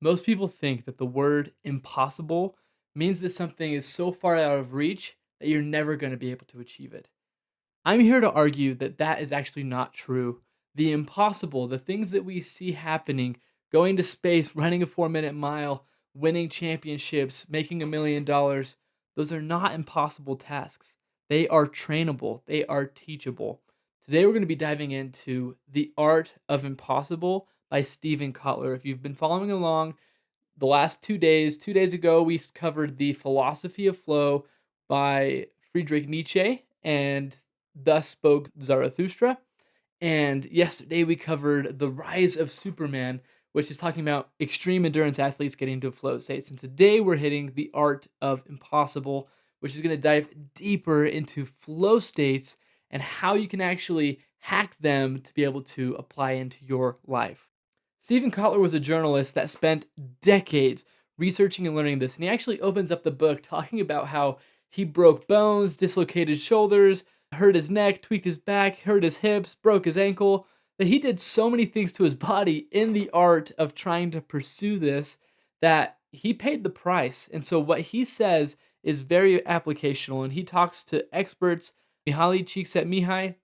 Most people think that the word impossible means that something is so far out of reach that you're never going to be able to achieve it. I'm here to argue that that is actually not true. The impossible, the things that we see happening, going to space, running a 4 minute mile, winning championships, making $1 million, those are not impossible tasks. They are trainable, they are teachable. Today, we're going to be diving into The Art of Impossible by Stephen Kotler. If you've been following along, the last 2 days, 2 days ago, we covered The Philosophy of Flow by Friedrich Nietzsche, and thus spoke Zarathustra. And yesterday we covered The Rise of Superman, which is talking about extreme endurance athletes getting into flow states. And today we're hitting The Art of Impossible, which is going to dive deeper into flow states and how you can actually hack them to be able to apply into your life. Stephen Kotler was a journalist that spent decades researching and learning this, and he actually opens up the book talking about how he broke bones, dislocated shoulders, hurt his neck, tweaked his back, hurt his hips, broke his ankle, that he did so many things to his body in the art of trying to pursue this that he paid the price. And so what he says is very applicational, and he talks to experts, Mihaly Csikszentmihalyi,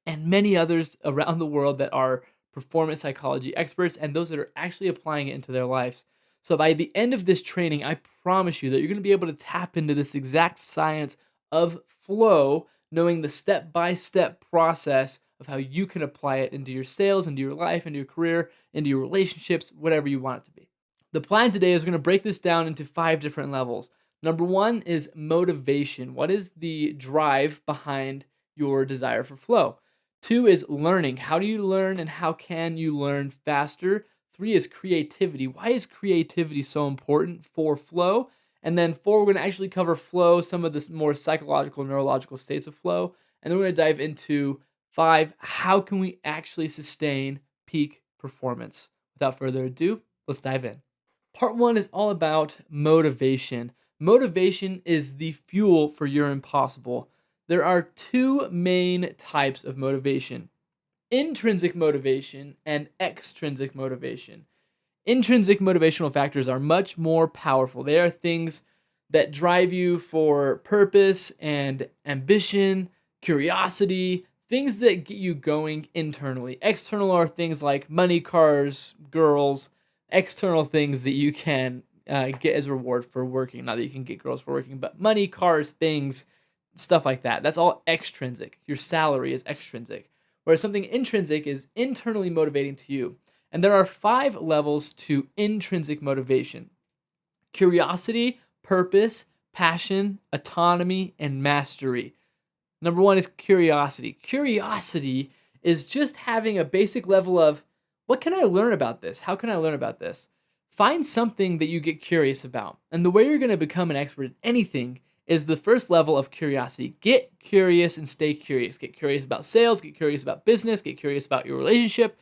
and many others around the world that are performance psychology experts and those that are actually applying it into their lives. So by the end of this training, I promise you that you're going to be able to tap into this exact science of flow, knowing the step-by-step process of how you can apply it into your sales, into your life, into your career, into your relationships, whatever you want it to be. The plan today is going to break this down into 5 different levels. Number 1 is motivation. What is the drive behind your desire for flow? 2 is learning. How do you learn and how can you learn faster? 3 is creativity. Why is creativity so important for flow? And then 4, we're going to actually cover flow, some of the more psychological, neurological states of flow. And then we're going to dive into 5, how can we actually sustain peak performance? Without further ado, let's dive in. Part 1 is all about motivation. Motivation is the fuel for your impossible. There are 2 main types of motivation: intrinsic motivation and extrinsic motivation. Intrinsic motivational factors are much more powerful. They are things that drive you for purpose and ambition, curiosity, things that get you going internally. External are things like money, cars, girls, external things that you can get as reward for working. Not that you can get girls for working, but money, cars, things, stuff like that. That's all extrinsic. Your salary is extrinsic. Whereas something intrinsic is internally motivating to you. And there are 5 levels to intrinsic motivation: curiosity, purpose, passion, autonomy, and mastery. Number 1 is curiosity. Curiosity is just having a basic level of, what can I learn about this? How can I learn about this? Find something that you get curious about. And the way you're going to become an expert in anything is the first level of curiosity. Get curious and stay curious. Get curious about sales, get curious about business, get curious about your relationship,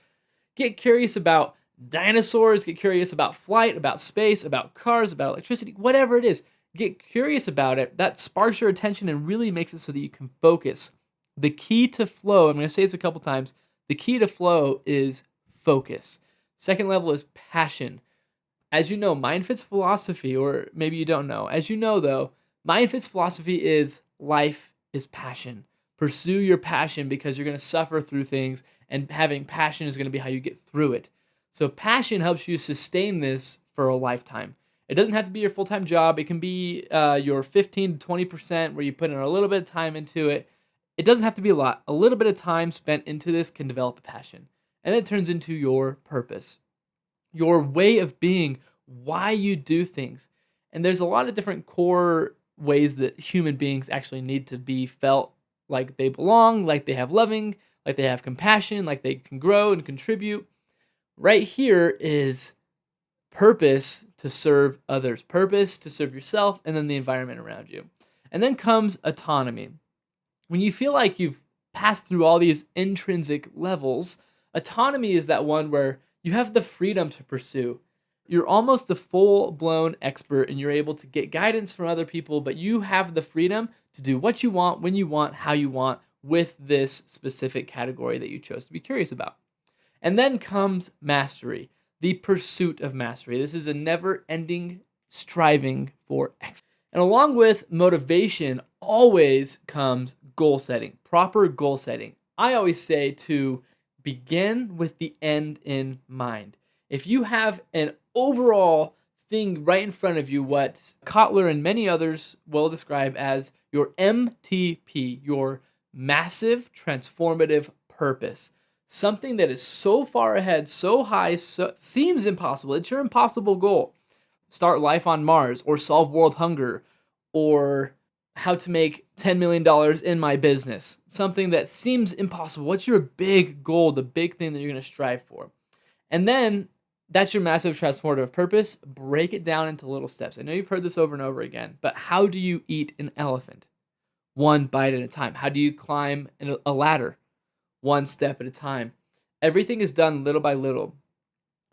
get curious about dinosaurs, get curious about flight, about space, about cars, about electricity, whatever it is. Get curious about it. That sparks your attention and really makes it so that you can focus. The key to flow, I'm going to say this a couple times, the key to flow is focus. Second level is passion. As you know, MindFit's philosophy, or maybe you don't know, as you know though, MindFit's philosophy is life is passion. Pursue your passion because you're going to suffer through things, and having passion is going to be how you get through it. So passion helps you sustain this for a lifetime. It doesn't have to be your full-time job. It can be your 15 to 20% where you put in a little bit of time into it. It doesn't have to be a lot. A little bit of time spent into this can develop a passion. And it turns into your purpose, your way of being, why you do things. And there's a lot of different core ways that human beings actually need to be felt like they belong, like they have loving, like they have compassion, like they can grow and contribute. Right here is purpose to serve others, purpose to serve yourself, and then the environment around you. And then comes autonomy. When you feel like you've passed through all these intrinsic levels, autonomy is that one where you have the freedom to pursue. You're almost a full-blown expert and you're able to get guidance from other people, but you have the freedom to do what you want, when you want, how you want, with this specific category that you chose to be curious about. And then comes mastery. the pursuit of mastery. This is a never ending striving for excellence. And along with motivation, always comes goal setting, proper goal setting. I always say to begin with the end in mind. If you have an overall thing right in front of you, what Kotler and many others will describe as your MTP, your massive transformative purpose, something that is so far ahead, so high, so seems impossible. It's your impossible goal. Start life on Mars, or solve world hunger, or how to make $10 million in my business. Something that seems impossible. What's your big goal, the big thing that you're going to strive for? And then that's your massive transformative purpose. Break it down into little steps. I know you've heard this over and over again, but how do you eat an elephant? One bite at a time. How do you climb a ladder? One step at a time. Everything is done little by little.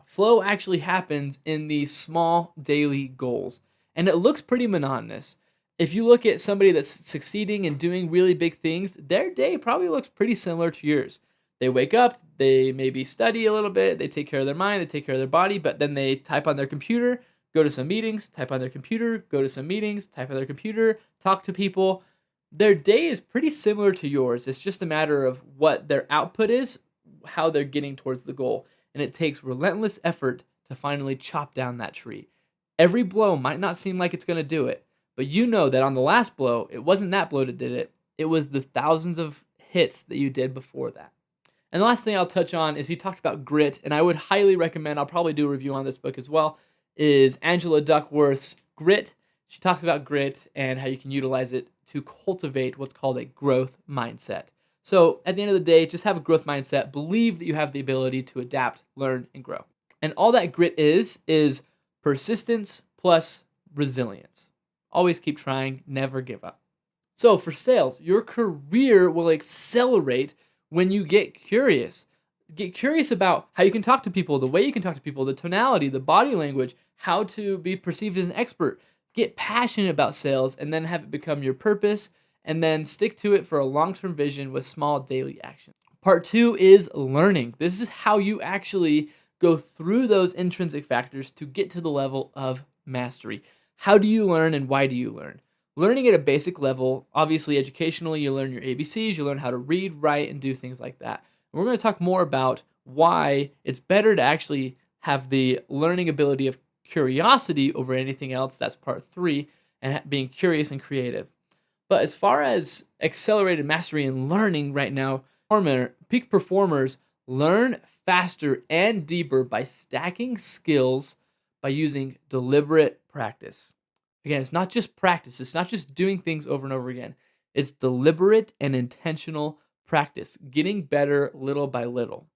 Flow actually happens in these small daily goals, and it looks pretty monotonous. If you look at somebody that's succeeding and doing really big things, their day probably looks pretty similar to yours. They wake up, they maybe study a little bit, they take care of their mind, they take care of their body, but then they type on their computer, go to some meetings, type on their computer, go to some meetings, type on their computer, talk to people. Their day is pretty similar to yours. It's just a matter of what their output is, how they're getting towards the goal. And it takes relentless effort to finally chop down that tree. Every blow might not seem like it's going to do it, but you know that on the last blow, it wasn't that blow that did it. It was the thousands of hits that you did before that. And the last thing I'll touch on is he talked about grit, and I would highly recommend, I'll probably do a review on this book as well, is Angela Duckworth's Grit. She talks about grit and how you can utilize it to cultivate what's called a growth mindset. So at the end of the day, just have a growth mindset. Believe that you have the ability to adapt, learn, and grow. And all that grit is persistence plus resilience. Always keep trying, never give up. So for sales, your career will accelerate when you get curious. Get curious about how you can talk to people, the way you can talk to people, the tonality, the body language, how to be perceived as an expert. Get passionate about sales and then have it become your purpose, and then stick to it for a long-term vision with small daily actions. Part 2 is learning. This is how you actually go through those intrinsic factors to get to the level of mastery. How do you learn and why do you learn? Learning at a basic level, obviously educationally, you learn your ABCs, you learn how to read, write, and do things like that. And we're going to talk more about why it's better to actually have the learning ability of curiosity over anything else. That's part 3, and being curious and creative. But as far as accelerated mastery and learning right now, peak performers learn faster and deeper by stacking skills by using deliberate practice. Again, it's not just practice. It's not just doing things over and over again. It's deliberate and intentional practice, getting better little by little.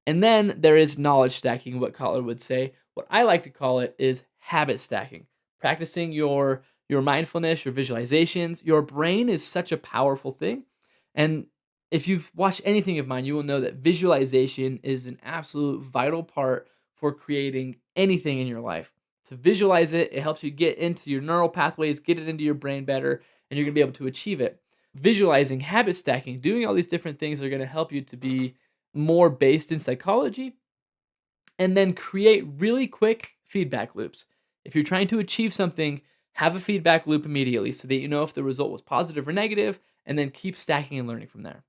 And then there is knowledge stacking, what Kotler would say. What I like to call it is habit stacking. Practicing your mindfulness, your visualizations. Your brain is such a powerful thing. And if you've watched anything of mine, you will know that visualization is an absolute vital part for creating anything in your life. To visualize it, it helps you get into your neural pathways, get it into your brain better, and you're going to be able to achieve it. Visualizing, habit stacking, doing all these different things are going to help you to be more based in psychology, and then create really quick feedback loops. If you're trying to achieve something, have a feedback loop immediately so that you know if the result was positive or negative, and then keep stacking and learning from there.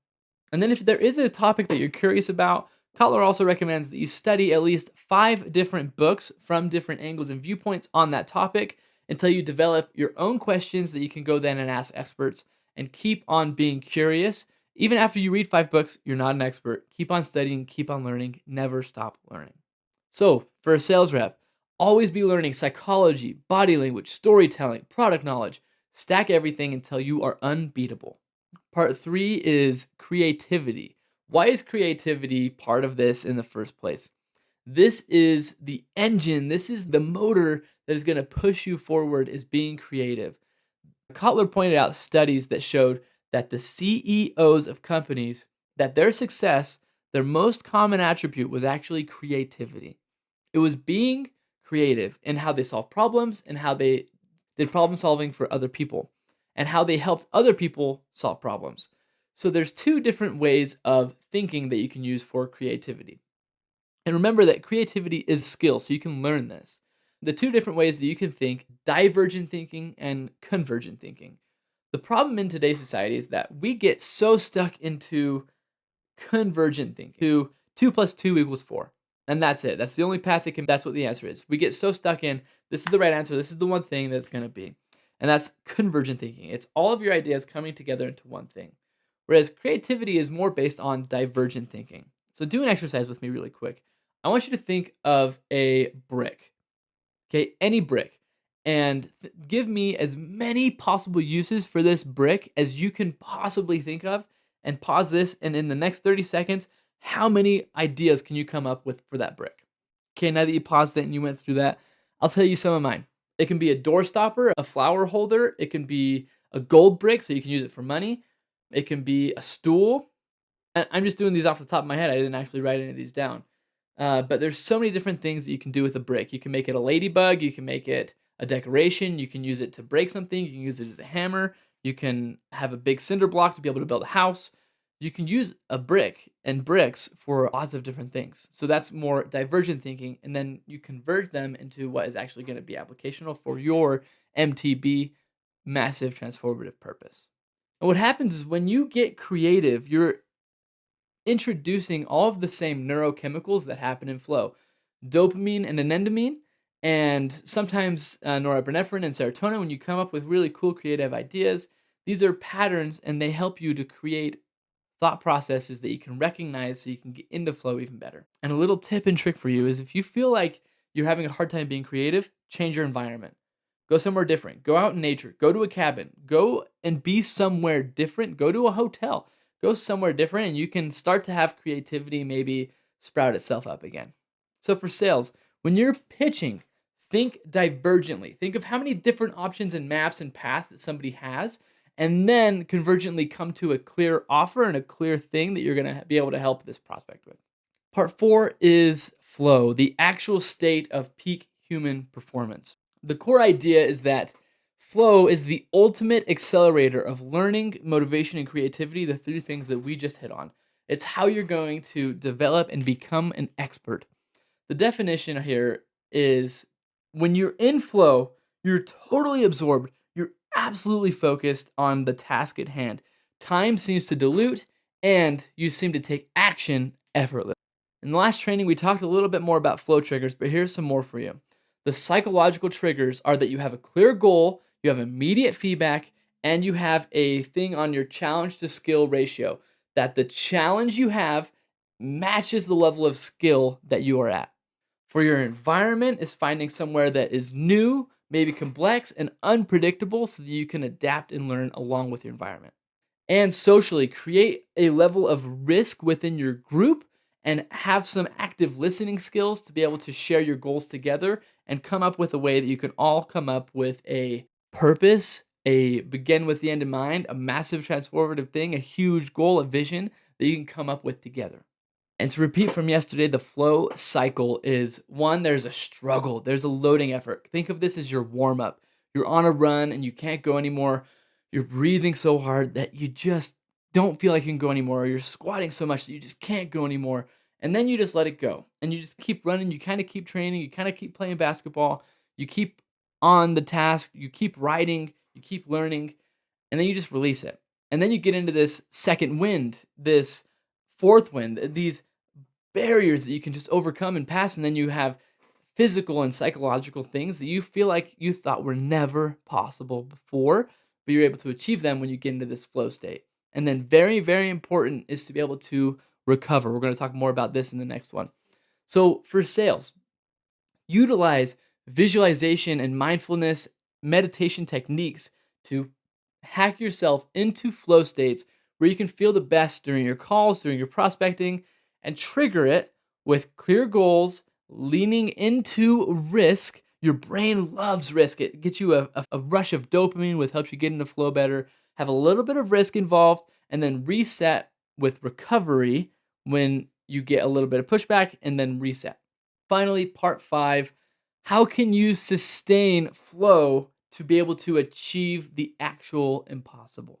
And then if there is a topic that you're curious about, Kotler also recommends that you study at least 5 different books from different angles and viewpoints on that topic until you develop your own questions that you can go then and ask experts, and keep on being curious. Even after you read 5 books, you're not an expert. Keep on studying, keep on learning, never stop learning. So for a sales rep, always be learning psychology, body language, storytelling, product knowledge. Stack everything until you are unbeatable. Part 3 is creativity. Why is creativity part of this in the first place? This is the engine, this is the motor that is going to push you forward, is being creative. Kotler pointed out studies that showed that the CEOs of companies, that their success, their most common attribute was actually creativity. It was being creative in how they solved problems and how they did problem solving for other people and how they helped other people solve problems. So there's 2 different ways of thinking that you can use for creativity. And remember that creativity is skill, so you can learn this. The two different ways that you can think: divergent thinking and convergent thinking. The problem in today's society is that we get so stuck into convergent thinking. 2 plus 2 equals 4. And that's it. That's the only path that can, that's what the answer is. We get so stuck in, this is the right answer, this is the one thing that's going to be. And that's convergent thinking. It's all of your ideas coming together into one thing. Whereas creativity is more based on divergent thinking. So do an exercise with me really quick. I want you to think of a brick. Okay, any brick. And give me as many possible uses for this brick as you can possibly think of, and pause this, and in the next 30 seconds, how many ideas can you come up with for that brick? Okay, now that you paused it and you went through that, I'll tell you some of mine. It can be a door stopper, a flower holder, it can be a gold brick so you can use it for money, it can be a stool. I'm just doing these off the top of my head. I didn't actually write any of these down. But there's so many different things that you can do with a brick. You can make it a ladybug. You can make it a decoration. You can use it to break something. You can use it as a hammer. You can have a big cinder block to be able to build a house. You can use a brick and bricks for lots of different things. So that's more divergent thinking. And then you converge them into what is actually going to be applicational for your MTB, massive transformative purpose. And what happens is when you get creative, you're introducing all of the same neurochemicals that happen in flow: dopamine and anandamine, and sometimes norepinephrine and serotonin. When you come up with really cool creative ideas, these are patterns and they help you to create thought processes that you can recognize so you can get into flow even better. And a little tip and trick for you is, if you feel like you're having a hard time being creative, change your environment. Go somewhere different. Go out in nature. Go to a cabin. Go and be somewhere different. Go to a hotel. Go somewhere different, and you can start to have creativity maybe sprout itself up again. So for sales, when you're pitching, think divergently. Think of how many different options and maps and paths that somebody has, and then convergently come to a clear offer and a clear thing that you're going to be able to help this prospect with. Part 4 is flow, the actual state of peak human performance. The core idea is that flow is the ultimate accelerator of learning, motivation, and creativity, the three things that we just hit on. It's how you're going to develop and become an expert. The definition here is, when you're in flow, you're totally absorbed, you're absolutely focused on the task at hand. Time seems to dilute, and you seem to take action effortlessly. In the last training, we talked a little bit more about flow triggers, but here's some more for you. The psychological triggers are that you have a clear goal, you have immediate feedback, and you have a thing on your challenge to skill ratio, that the challenge you have matches the level of skill that you are at. For your environment, is finding somewhere that is new, maybe complex, and unpredictable so that you can adapt and learn along with your environment. And socially, create a level of risk within your group and have some active listening skills to be able to share your goals together and come up with a way that you can all come up with a purpose, a begin with the end in mind, a massive transformative thing, a huge goal, a vision that you can come up with together. And to repeat from yesterday, the flow cycle is: one, there's a struggle, there's a loading effort. Think of this as your warm up. You're on a run and you can't go anymore. You're breathing so hard that you just don't feel like you can go anymore. Or you're squatting so much that you just can't go anymore. And then you just let it go. And you just keep running. You kind of keep training. You kind of keep playing basketball. You keep on the task. You keep writing. You keep learning. And then you just release it. And then you get into this second wind, this fourth wind, these barriers that you can just overcome and pass. And then you have physical and psychological things that you feel like you thought were never possible before, but you're able to achieve them when you get into this flow state. And then very, very important is to be able to recover. We're going to talk more about this in the next one. So for sales, utilize visualization and mindfulness meditation techniques to hack yourself into flow states where you can feel the best during your calls, during your prospecting, and trigger it with clear goals, leaning into risk. Your brain loves risk. It gets you a rush of dopamine, which helps you get into flow better. Have a little bit of risk involved, and then reset with recovery when you get a little bit of pushback, and then reset. Finally, part 5, how can you sustain flow to be able to achieve the actual impossible?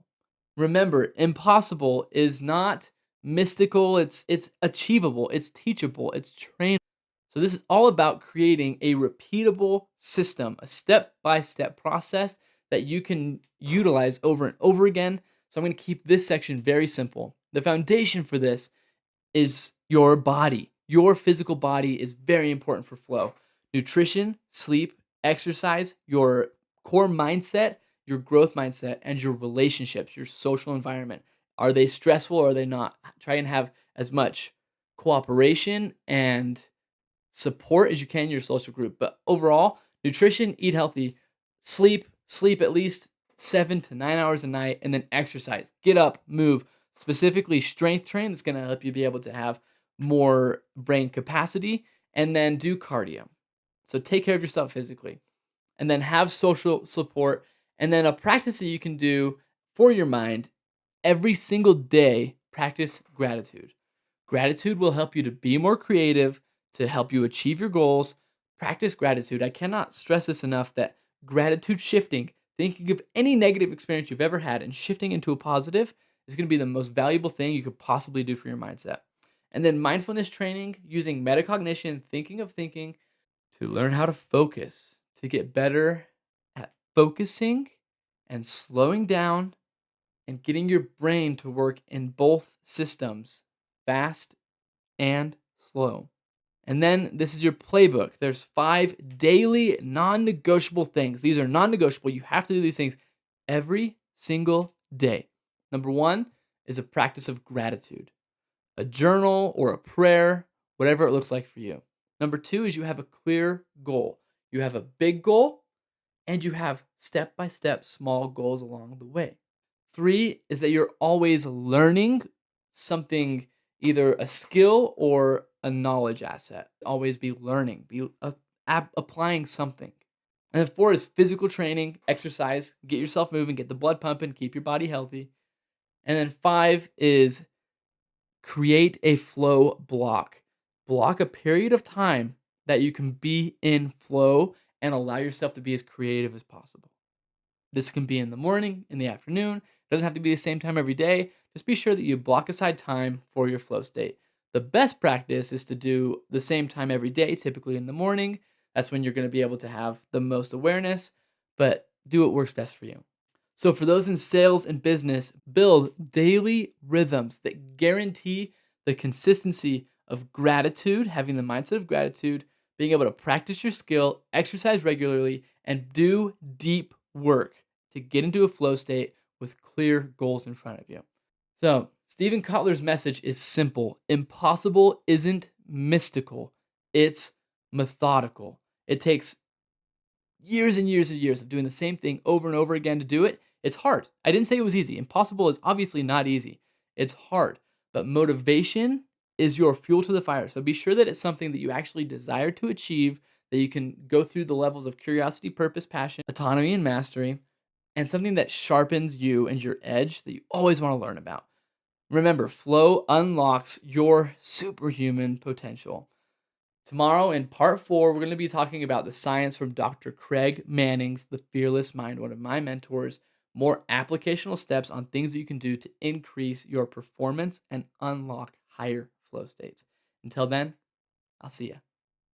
Remember, impossible is not mystical, it's achievable, it's teachable, it's trainable. So this is all about creating a repeatable system, a step-by-step process that you can utilize over and over again. So I'm going to keep this section very simple. The foundation for this is your body. Your physical body is very important for flow. Nutrition, sleep, exercise, your core mindset, your growth mindset, and your relationships, your social environment. Are they stressful or are they not? Try and have as much cooperation and support as you can in your social group. But overall, nutrition, eat healthy, sleep at least 7 to 9 hours a night, and then exercise. Get up, move, specifically strength train that's going to help you be able to have more brain capacity, and then do cardio. So take care of yourself physically, and then have social support, and then a practice that you can do for your mind every single day. Practice gratitude. Gratitude will help you to be more creative, to help you achieve your goals. Practice gratitude. I cannot stress this enough that gratitude shifting, thinking of any negative experience you've ever had and shifting into a positive, is going to be the most valuable thing you could possibly do for your mindset. And then mindfulness training, using metacognition, thinking of thinking, to learn how to focus, to get better at focusing and slowing down and getting your brain to work in both systems, fast and slow. And then this is your playbook. There's 5 daily non-negotiable things. These are non-negotiable. You have to do these things every single day. Number 1 is a practice of gratitude, a journal or a prayer, whatever it looks like for you. Number 2 is you have a clear goal. You have a big goal and you have step-by-step small goals along the way. 3 is that you're always learning something, either a skill or a knowledge asset. Always be learning, be applying something. And then 4 is physical training, exercise, get yourself moving, get the blood pumping, keep your body healthy. And then 5 is create a flow block. Block a period of time that you can be in flow and allow yourself to be as creative as possible. This can be in the morning, in the afternoon. It doesn't have to be the same time every day. Just be sure that you block aside time for your flow state. The best practice is to do the same time every day, typically in the morning. That's when you're going to be able to have the most awareness, but do what works best for you. So, for those in sales and business, build daily rhythms that guarantee the consistency of gratitude, having the mindset of gratitude, being able to practice your skill, exercise regularly, and do deep work to get into a flow state with clear goals in front of you. So, Stephen Kotler's message is simple. Impossible isn't mystical, it's methodical. It takes years and years and years of doing the same thing over and over again to do it. It's hard. I didn't say it was easy. Impossible is obviously not easy. It's hard. But motivation is your fuel to the fire. So be sure that it's something that you actually desire to achieve, that you can go through the levels of curiosity, purpose, passion, autonomy, and mastery, and something that sharpens you and your edge that you always want to learn about. Remember, flow unlocks your superhuman potential. Tomorrow in part 4, we're going to be talking about the science from Dr. Craig Manning's The Fearless Mind, one of my mentors, more applicational steps on things that you can do to increase your performance and unlock higher flow states. Until then, I'll see you.